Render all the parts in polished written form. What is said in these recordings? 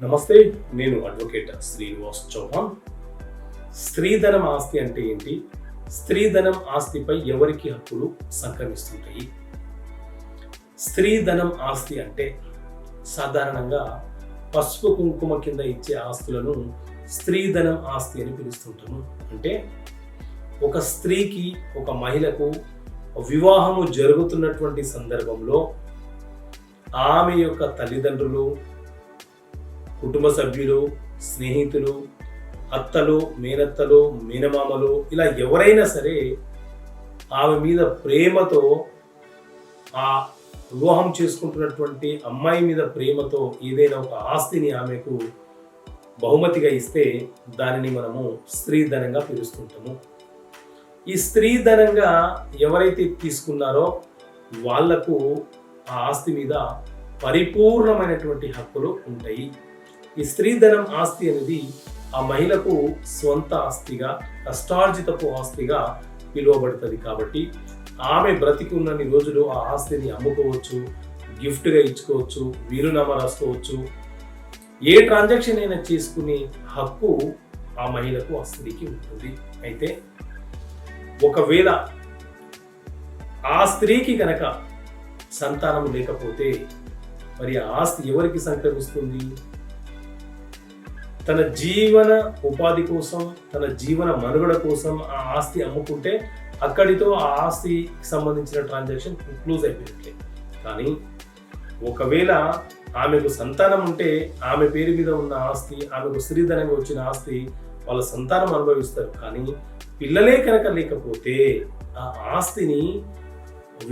నమస్తే, నేను అడ్వకేట్ శ్రీనివాస్ చౌహాన్. స్త్రీధనం ఆస్తి అంటే ఏంటి? స్త్రీధనం ఆస్తిపై ఎవరికి హక్కులు సంక్రమిస్తుంటాయి? స్త్రీధనం ఆస్తి అంటే సాధారణంగా పసుపు కుంకుమ కింద ఇచ్చే ఆస్తులను స్త్రీధనం ఆస్తి అని పిలుస్తుంటాము. అంటే ఒక స్త్రీకి, ఒక మహిళకు వివాహము జరుగుతున్నటువంటి సందర్భంలో ఆమె యొక్క తల్లిదండ్రులు, కుటుంబ సభ్యులు, స్నేహితులు, అత్తలు, మేనత్తలు, మేనమామలు, ఇలా ఎవరైనా సరే ఆమె మీద ప్రేమతో, ఆ వివాహం చేసుకుంటున్నటువంటి అమ్మాయి మీద ప్రేమతో ఏదైనా ఒక ఆస్తిని ఆమెకు బహుమతిగా ఇస్తే దానిని మనము స్త్రీధనంగా పిలుస్తుంటాము. ఈ స్త్రీధనంగా ఎవరైతే తీసుకున్నారో వాళ్లకు ఆ ఆస్తి మీద పరిపూర్ణమైనటువంటి హక్కులు ఉంటాయి. ఈ స్త్రీధనం ఆస్తి అనేది ఆ మహిళకు స్వంత ఆస్తిగా, కష్టార్జితపు ఆస్తిగా పిలువబడుతుంది. కాబట్టి ఆమె బ్రతికి ఉన్నన్ని రోజులు ఆ ఆస్తిని అమ్ముకోవచ్చు, గిఫ్ట్గా ఇచ్చుకోవచ్చు, వీలునామా రాసుకోవచ్చు. ఏ ట్రాన్సాక్షన్ అయినా చేసుకునే హక్కు ఆ మహిళకు, ఆ స్త్రీకి ఉంటుంది. అయితే ఒకవేళ ఆ స్త్రీకి గనక సంతానం లేకపోతే మరి ఆ ఆస్తి ఎవరికి సంక్రమిస్తుంది? తన జీవన ఉపాధి కోసం, తన జీవన మనుగడ కోసం ఆ ఆస్తి అమ్ముకుంటే అక్కడితో ఆ ఆస్తికి సంబంధించిన ట్రాన్సాక్షన్ క్లోజ్ అయిపోయినట్లే. కానీ ఒకవేళ ఆమెకు సంతానం ఉంటే ఆమె పేరు మీద ఉన్న ఆస్తి, ఆమెకు స్త్రీధనంగా వచ్చిన ఆస్తి వాళ్ళ సంతానం అనుభవిస్తారు. కానీ పిల్లలే కనుక లేకపోతే ఆ ఆస్తిని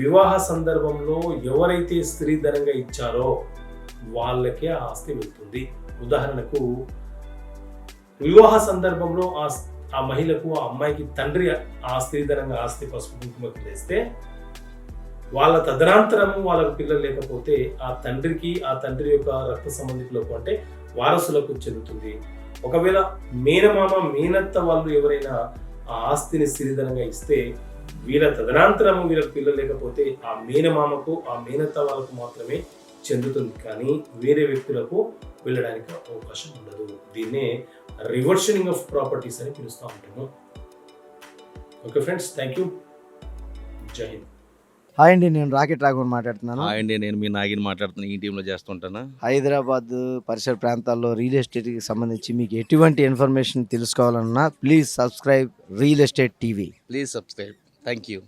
వివాహ సందర్భంలో ఎవరైతే స్త్రీధనంగా ఇచ్చారో వాళ్ళకే ఆ ఆస్తి వెళ్తుంది. ఉదాహరణకు వివాహ సందర్భంలో ఆ మహిళకు, ఆ అమ్మాయికి తండ్రి ఆ స్త్రీధనంగా ఆస్తి పసుపు కుంకుమ కింద ఇస్తే వాళ్ళ తదనంతరము వాళ్ళకు పిల్లలు లేకపోతే ఆ తండ్రికి, ఆ తండ్రి యొక్క రక్త సంబంధికులకు అంటే వారసులకు చెందుతుంది. ఒకవేళ మేనమామ, మేనత్త వాళ్ళు ఎవరైనా ఆ ఆస్తిని స్త్రీధనంగా ఇస్తే వీళ్ళ తదనంతరము వీళ్ళకి పిల్లలు లేకపోతే ఆ మేనమామకు, ఆ మేనత్త వాళ్ళకు మాత్రమే చెందుతుంది. కానీ వేరే వ్యక్తులకు వెళ్ళడానికి అవకాశం ఉండదు. దీన్నే రివర్షనింగ్ ఆఫ్ ప్రాపర్టీస్ అని పిలుస్తూ ఉంటాము. Okay friends, thank you. జై హింద్. హాయ్ అండి, నేను రాకెట్ రాఘవన్ మాట్లాడుతున్నాను. హాయ్ అండి, నేను మీ నాగిని మాట్లాడుతున్నాను. ఈ టీంలో చేస్తుంటాను. హైదరాబాద్ పరిసర ప్రాంతాల్లో రియల్ ఎస్టేట్కి సంబంధించి మీకు ఎటువంటి ఇన్ఫర్మేషన్ తెలుసుకోవాలన్నా please subscribe real estate TV. Please subscribe. Thank you.